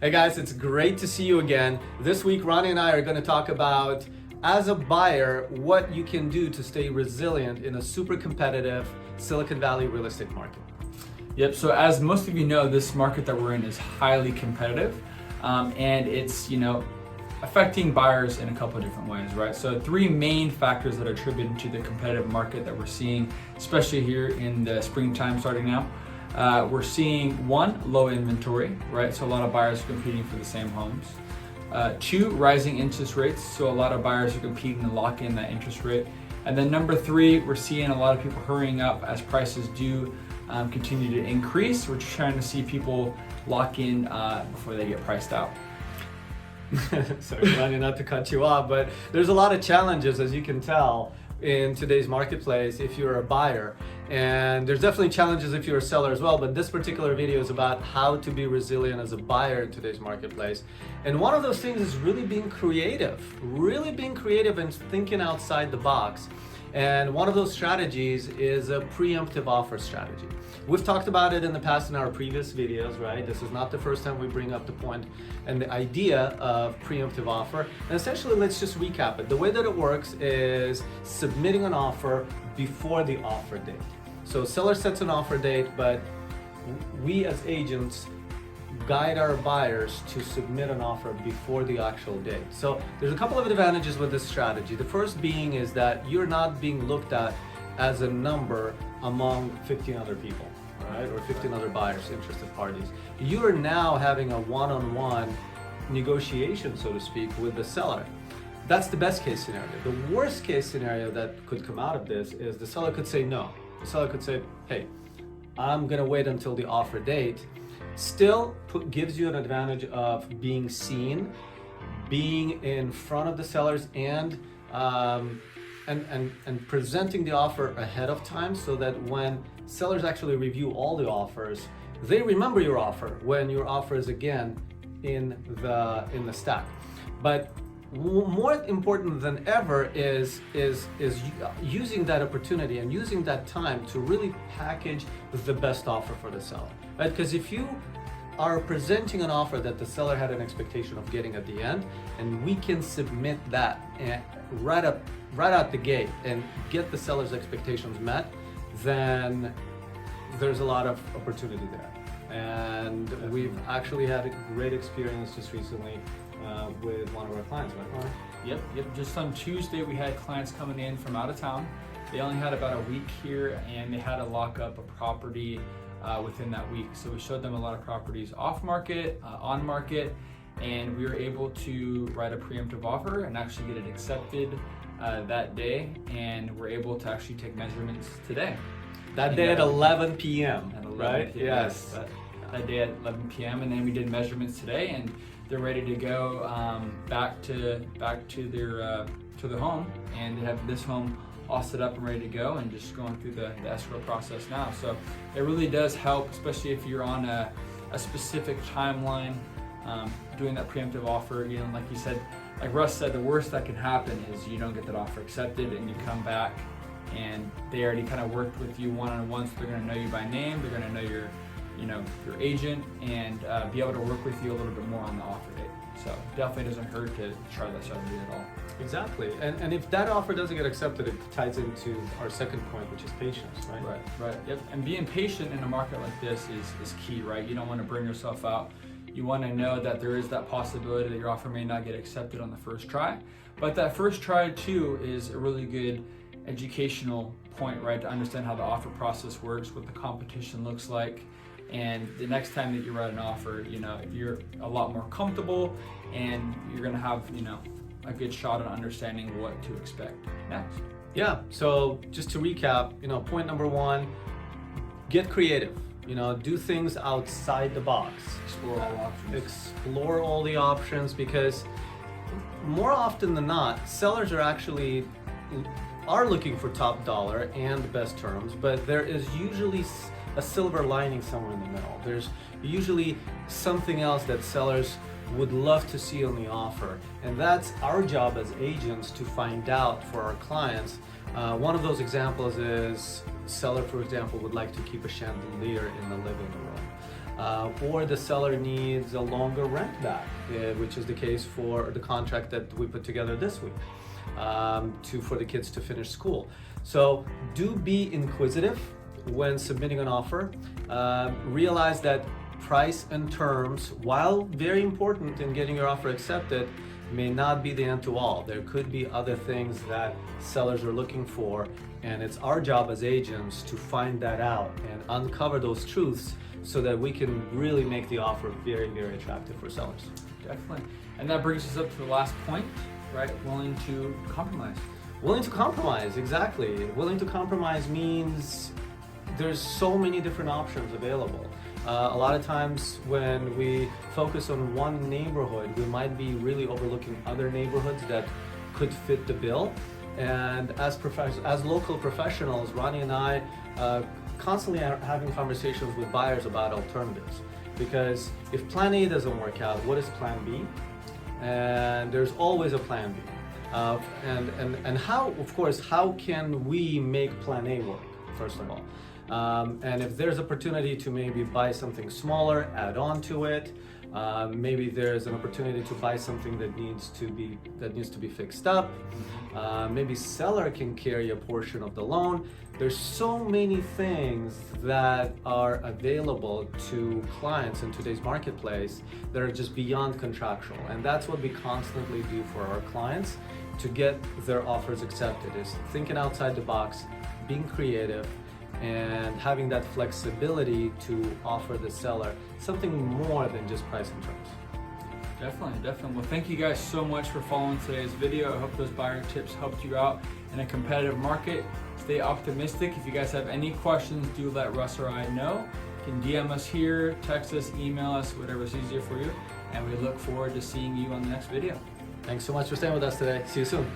Hey guys, it's great to see you again. This week, Ronnie and I are going to talk about, as a buyer, what you can do to stay resilient in a super competitive Silicon Valley real estate market. Yep, so as most of you know, this market that we're in is highly competitive, and it's, affecting buyers in a couple of different ways, right? So three main factors that are attributed to the competitive market that we're seeing, especially here in the springtime starting now. We're seeing one, low inventory, right? So a lot of buyers are competing for the same homes. Two, rising interest rates. So a lot of buyers are competing to lock in that interest rate. And then number three, we're seeing a lot of people hurrying up as prices do continue to increase. We're trying to see people lock in before they get priced out. Sorry, Ronnie, not to cut you off, but there's a lot of challenges, as you can tell, in today's marketplace if you're a buyer. And there's definitely challenges if you're a seller as well, but this particular video is about how to be resilient as a buyer in today's marketplace. And one of those things is really being creative and thinking outside the box. And one of those strategies is a preemptive offer strategy. We've talked about it in the past in our previous videos, right? This is not the first time we bring up the point and the idea of preemptive offer. And essentially, let's just recap it. The way that it works is submitting an offer before the offer date. So seller sets an offer date, but we as agents guide our buyers to submit an offer before the actual date. So there's a couple of advantages with this strategy. The first being is that you're not being looked at as a number among 15 other people, right? Or 15 other buyers, interested parties. You are now having a one-on-one negotiation, so to speak, with the seller. That's the best case scenario. The worst case scenario that could come out of this is the seller could say no. The seller could say, hey, I'm gonna wait until the offer date. Still gives you an advantage of being seen, being in front of the sellers, and presenting the offer ahead of time, so that when sellers actually review all the offers, they remember your offer when your offer is again in the stack. But more important than ever is using that opportunity and using that time to really package the best offer for the seller, right? Because if you are presenting an offer that the seller had an expectation of getting at the end, and we can submit that right out the gate and get the seller's expectations met, then there's a lot of opportunity there. And we've actually had a great experience just recently with one of our clients, right, Ronnie? Yep. Just on Tuesday, we had clients coming in from out of town. They only had about a week here, and they had to lock up a property within that week. So we showed them a lot of properties off market, on market, and we were able to write a preemptive offer and actually get it accepted that day. And we're able to actually take measurements today. That day at 11 p.m., right? PM, Yes. That day at 11 p.m. And then we did measurements today, and they're ready to go back to their home, and they have this home all set up and ready to go, and just going through the escrow process now. So it really does help, especially if you're on a specific timeline, doing that preemptive offer. Like you said, like Russ said, the worst that can happen is you don't get that offer accepted, and you come back and they already kind of worked with you one-on-one, so they're going to know you by name, they're going to know your agent, and be able to work with you a little bit more on the offer date. So definitely doesn't hurt to try that strategy at all. Exactly. And if that offer doesn't get accepted, it ties into our second point, which is patience, right? Right. Yep. And being patient in a market like this is key, right? You don't want to burn yourself out. You want to know that there is that possibility that your offer may not get accepted on the first try. But that first try too is a really good educational point, right? To understand how the offer process works, what the competition looks like. And the next time that you write an offer, you're a lot more comfortable, and you're going to have, a good shot at understanding what to expect next. Yeah. So just to recap, point number one, get creative. Do things outside the box. Explore all options. Explore all the options, because more often than not, sellers are looking for top dollar and the best terms, but there is usually a silver lining somewhere in the middle. There's usually something else that sellers would love to see on the offer, and that's our job as agents to find out for our clients One of those examples is seller, for example, would like to keep a chandelier in the living room. Or the seller needs a longer rent back, which is the case for the contract that we put together this week for the kids to finish school. So do be inquisitive when submitting an offer. Realize that price and terms, while very important in getting your offer accepted, may not be the end to all. There could be other things that sellers are looking for, and it's our job as agents to find that out and uncover those truths so that we can really make the offer very, very attractive for sellers. Definitely. And that brings us up to the last point, right? Willing to compromise. Willing to compromise, exactly. Willing to compromise means there's so many different options available. A lot of times when we focus on one neighborhood, we might be really overlooking other neighborhoods that could fit the bill. And as local professionals, Ronnie and I constantly are having conversations with buyers about alternatives. Because if plan A doesn't work out, what is plan B? And there's always a plan B. And how, of course, how can we make plan A work, first of all? And if there's opportunity to maybe buy something smaller, add on to it. Maybe there's an opportunity to buy something that needs to be fixed up. Maybe seller can carry a portion of the loan. There's so many things that are available to clients in today's marketplace that are just beyond contractual. And that's what we constantly do for our clients to get their offers accepted, is thinking outside the box, being creative, and having that flexibility to offer the seller something more than just price and terms. Definitely. Well, thank you guys so much for following today's video. I hope those buyer tips helped you out in a competitive market. Stay optimistic. If you guys have any questions, do let Russ or I know. You can DM us here, text us, email us, whatever's easier for you. And we look forward to seeing you on the next video. Thanks so much for staying with us today. See you soon.